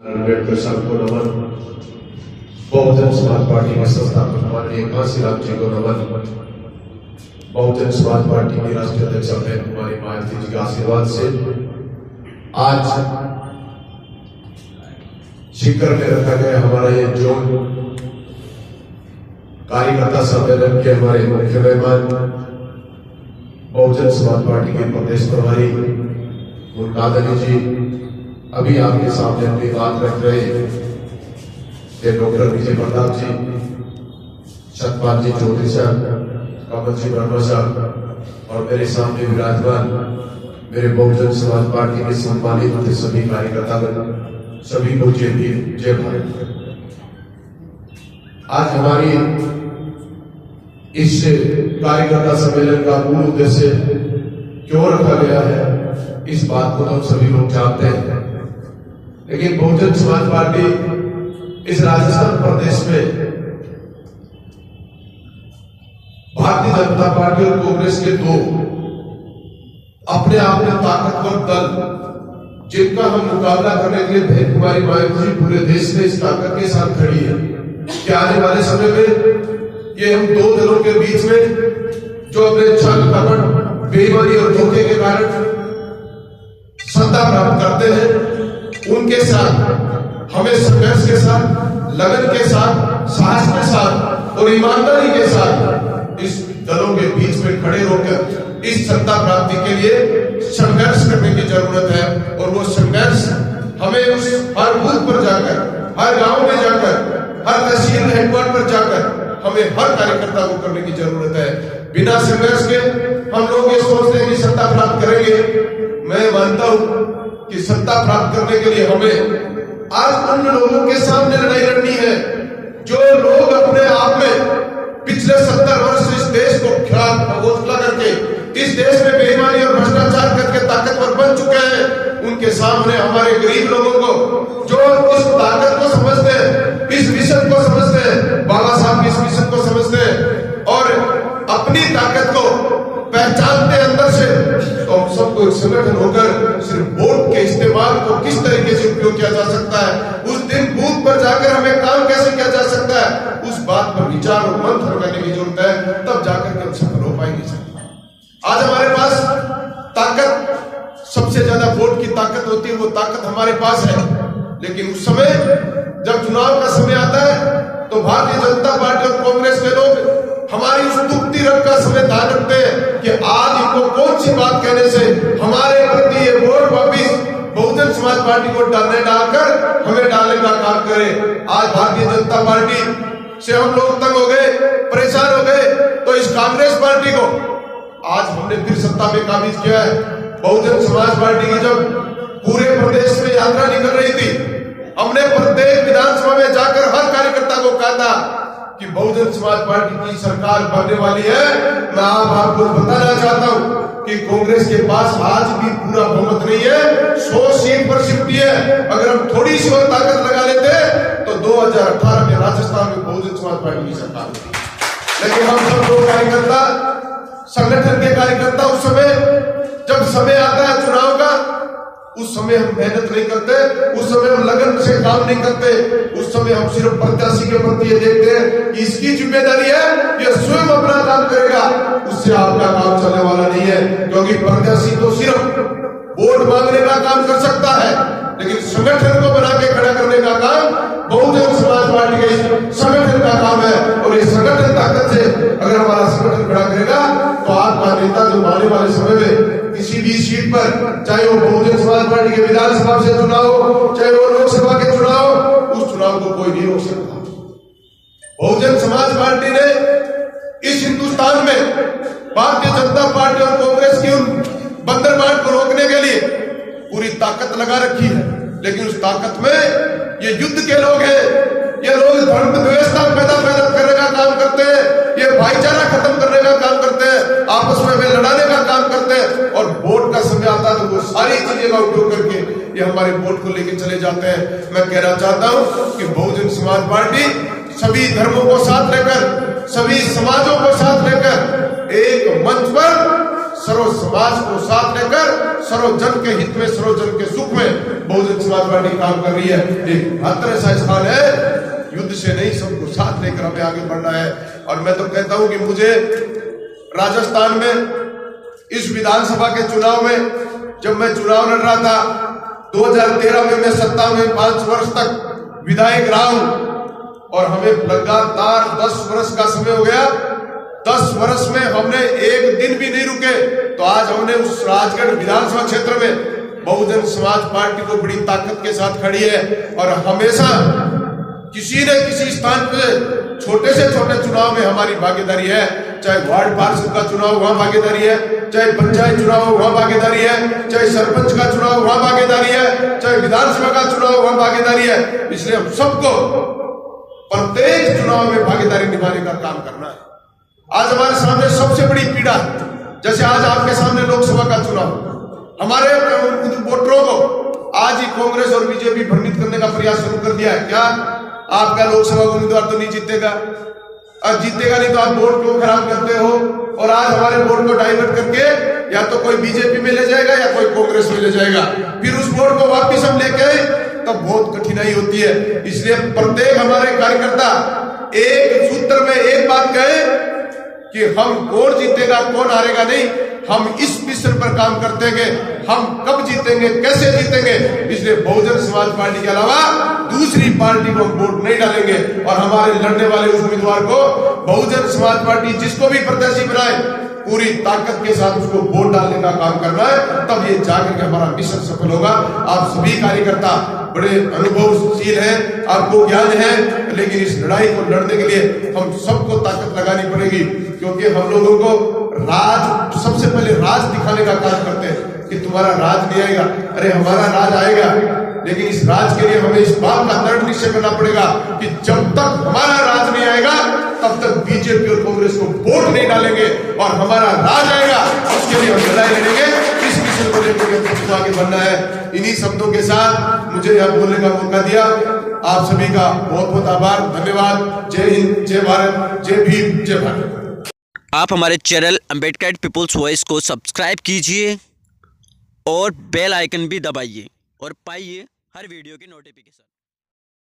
अम्बेडकर साहब को नमन, बहुजन समाज पार्टी के संस्थापक माननीय कांशीराम जी को नमन, बहुजन समाज पार्टी की राष्ट्रीय अध्यक्ष कुमारी मायावती जी के आशीर्वाद से आज शिखर में रखा गया हमारा ये जोन कार्यकर्ता सम्मेलन के हमारे मुख्य मेहमान बहुजन समाज पार्टी के प्रदेश प्रभारी मुर्कादनी जी अभी आपके सामने अपनी बात रख रहे थे। डॉक्टर विजय प्रताप जी, सतपाल जी चौधरी साहब, कमल जी वर्मा साहब और मेरे सामने विराजमान मेरे बहुजन समाज पार्टी के सम्मानित सभी कार्यकर्ता, सभी को जय भीम जय भारत। आज हमारी इस कार्यकर्ता सम्मेलन का मूल उद्देश्य क्यों रखा गया है, इस बात को तो सभी लोग जानते हैं, लेकिन बहुजन समाज पार्टी इस राजस्थान प्रदेश में भारतीय जनता पार्टी और कांग्रेस के दो अपने आप में ताकतवर दल जिनका हम मुकाबला करने के लिए बहन कुमारी मायावती जी पूरे देश में इस ताकत के साथ खड़ी है कि आने वाले समय में ये हम दो दलों के बीच में जो अपने छल कपट बेईमानी और धोखे के कारण सत्ता प्राप्त करते हैं, उनके साथ हमें संघर्ष के साथ, लगन के साथ, साहस के साथ और ईमानदारी के साथ इस दलों के बीच में खड़े होकर इस सत्ता प्राप्ति के लिए संघर्ष करने की जरूरत है। और वो संघर्ष हमें उस हर बूथ पर जाकर, हर गांव में जाकर, हर तहसील हेडक्वार्टर पर जाकर हमें हर कार्यकर्ता को करने की जरूरत है। बिना संघर्ष के हम लोग ये सोचते हैं कि सत्ता प्राप्त करेंगे। मैं मानता हूं कि सत्ता प्राप्त करने के लिए हमें आज उन लोगों के सामने लड़ाई लड़नी है जो लोग अपने आप में पिछले 70 वर्ष इस देश को घोषणा करके इस देश में बेईमानी और भ्रष्टाचार करके ताकतवर बन चुके हैं। उनके सामने हमारे गरीब लोगों को जो इस ताकत को समझते हैं, इस मिशन को समझते हैं, बाबा साहब के इस मिशन को समझते हैं और अपनी ताकत को पहचानते अंदर से, तो हम सबको एक संगठन होकर सिर्फ वोट के इस्तेमाल को किस तरीके से उपयोग किया जा सकता है, उस दिन बूथ पर जाकर हमें काम कैसे किया जा सकता है, उस बात पर विचार और मंथन करने की जरूरत है। तब जाकर के हम सफल हो पाएंगे। आज हमारे पास ताकत, सबसे ज्यादा वोट की ताकत होती है, वो ताकत हमारे पास है, लेकिन उस समय जब चुनाव का समय आता है तो भारतीय जनता पार्टी और कांग्रेस के लोग हमारी उस दुखती रंग का समय ध्यान रखते हैं कि आज इनको कौन सी बात कहने से हमारे प्रति ये वोट वापिस बहुजन समाज पार्टी को डालकर हमें डालने का काम करे। आज भारतीय जनता पार्टी से हम लोग तंग हो गए, परेशान हो गए, तो इस कांग्रेस पार्टी को आज हमने फिर सत्ता में काबिज किया है। बहुजन समाज पार्टी की जब पूरे प्रदेश में यात्रा निकल रही थी, हमने प्रत्येक विधानसभा में जाकर हर कार्यकर्ता को कहा था कि बहुजन समाज पार्टी की सरकार बनने वाली है। मैं आपको बताना चाहता हूं कि कांग्रेस के पास आज भी पूरा बहुमत नहीं है, 100 सीट पर सिमटी है। अगर हम थोड़ी सी और ताकत लगा लेते तो 2018 में राजस्थान में बहुजन समाज पार्टी की सरकार होती। लेकिन हम सब लोग कार्यकर्ता, संगठन के कार्यकर्ता उस समय जब समय आता है चुनाव का, उस समय हम मेहनत नहीं करते, उस समय हम लगन से काम नहीं करते, उस समय हम सिर्फ प्रत्याशी के प्रति ये देखते हैं कि इसकी जिम्मेदारी है, ये स्वयं अपना काम करेगा, उससे आपका काम चलने वाला नहीं है। क्योंकि प्रत्याशी तो सिर्फ वोट मांगने का काम कर सकता है, लेकिन संगठन को बना के खड़ा करने का काम बहुजन समाज पार्टी के संगठन का काम है। और ये संगठन ताकत से अगर हमारा संगठन खड़ा करेगा तो आपका नेता जो आने वाले समय में किसी भी सीट पर, चाहे वो बहुजन समाज पार्टी के विधानसभा से चुनाव हो, चाहे वो लोकसभा के चुनाव, उस चुनाव को कोई नहीं रोक सकता। बहुजन समाज पार्टी ने इस हिंदुस्तान में भारतीय जनता पार्टी और कांग्रेस की उन बंदरगांठ को रोकने के लिए पूरी ताकत लगा रखी है, लेकिन उस ताकत में ये युद्ध के लोग हैं, ये लोग धर्म द्वेषता पैदा करने का काम करते हैं, ये भाईचारा खत्म करने का काम करते हैं, आपस में वे लड़ाने का काम करते हैं। और वोट का समय आता है तो वो सारी चीजें का उपयोग करके ये हमारे वोट को लेके चले जाते हैं। मैं कहना चाहता हूं कि बहुजन समाज पार्टी सभी धर्मों को साथ लेकर, सभी समाजों को साथ लेकर एक मंच पर सर्व समाज को साथ लेकर सर्वजन के हित में, सर्वजन के सुख में बहुजन समाज पार्टी काम कर रही है। एक बहत्तर ऐसा स्थान है, युद्ध से नहीं, सबको साथ लेकर हमें आगे बढ़ना है। और मैं तो कहता हूं कि मुझे राजस्थान में इस विधानसभा के चुनाव में, जब मैं चुनाव लड़ रहा था 2013 में, मैं सत्ता में 5 वर्ष तक विधायक रहा हूं और हमें लगातार 10 वर्ष का समय हो गया। 10 वर्ष में हमने एक दिन भी नहीं रुके। तो आज हमने उस राजगढ़ विधानसभा क्षेत्र में बहुजन समाज पार्टी को बड़ी ताकत के साथ खड़ी है और हमेशा किसी न किसी स्थान पे छोटे से छोटे चुनाव में हमारी भागीदारी है। चाहे वार्ड पार्षद का चुनाव, वहां भागीदारी है, चाहे पंचायत चुनाव, वहां भागीदारी है, चाहे सरपंच का चुनाव, वहां भागीदारी है, चाहे विधानसभा का चुनाव, वहां भागीदारी है। इसलिए हम सबको प्रत्येक चुनाव में भागीदारी निभाने का काम करना है। आज हमारे सामने सबसे बड़ी पीड़ा, जैसे आज आपके सामने लोकसभा का चुनाव, हमारे वोटरों को आज ही कांग्रेस और बीजेपी भ्रमित करने का प्रयास शुरू कर दिया है। क्या आपका लोकसभा उम्मीदवार तो नहीं जीतेगा, और जीतेगा नहीं तो आप वोट क्यों खराब करते हो? और आज हमारे वोट को डाइवर्ट करके या तो कोई बीजेपी में ले जाएगा या कोई कांग्रेस में ले जाएगा, फिर उस वोट को वापिस हम लेके आए तब बहुत कठिनाई होती है। इसलिए प्रत्येक हमारे कार्यकर्ता एक सूत्र में एक बात कहे कि हम कौन जीतेगा कौन हारेगा नहीं, हम इस विषय पर काम करते हैं कि हम कब जीतेंगे, कैसे जीतेंगे। इसलिए बहुजन समाज पार्टी के अलावा दूसरी पार्टी को वोट नहीं डालेंगे और हमारे लड़ने वाले उस उम्मीदवार को बहुजन समाज पार्टी जिसको भी प्रत्याशी बनाए पूरी ताकत के साथ उसको वोट डालने का काम करना है, तब ये जाकर के हमारा मिशन सफल होगा। आप सभी कार्यकर्ता बड़े अनुभवशील हैं, आपको ज्ञान है, लेकिन इस लड़ाई को लड़ने के लिए हम सबको ताकत लगानी पड़ेगी, क्योंकि हम लोगों को राज, सबसे पहले राज दिखाने का काम करते हैं कि तुम्हारा राज नहीं आएगा। अरे हमारा राज आएगा, लेकिन इस राज के लिए हमें इस बात का दृढ़ निश्चय करना पड़ेगा कि जब तक हमारा राज नहीं आएगा तब तक बीजेपी और कांग्रेस को वोट नहीं डालेंगे, और हमारा राज आएगा उसके लिए हम लड़ाई लड़ेंगे। इस विषय को लेकर आगे बढ़ना है। इन्हीं शब्दों के साथ मुझे यह बोलने का मौका दिया। आप सभी का बहुत बहुत आभार, धन्यवाद। जय हिंद, जय भारत, जय भीम, जय भारत। आप हमारे चैनल अम्बेडकर पीपुल्स वॉइस को सब्सक्राइब कीजिए और बेल आइकन भी दबाइए और पाइए हर वीडियो की नोटिफिकेशन।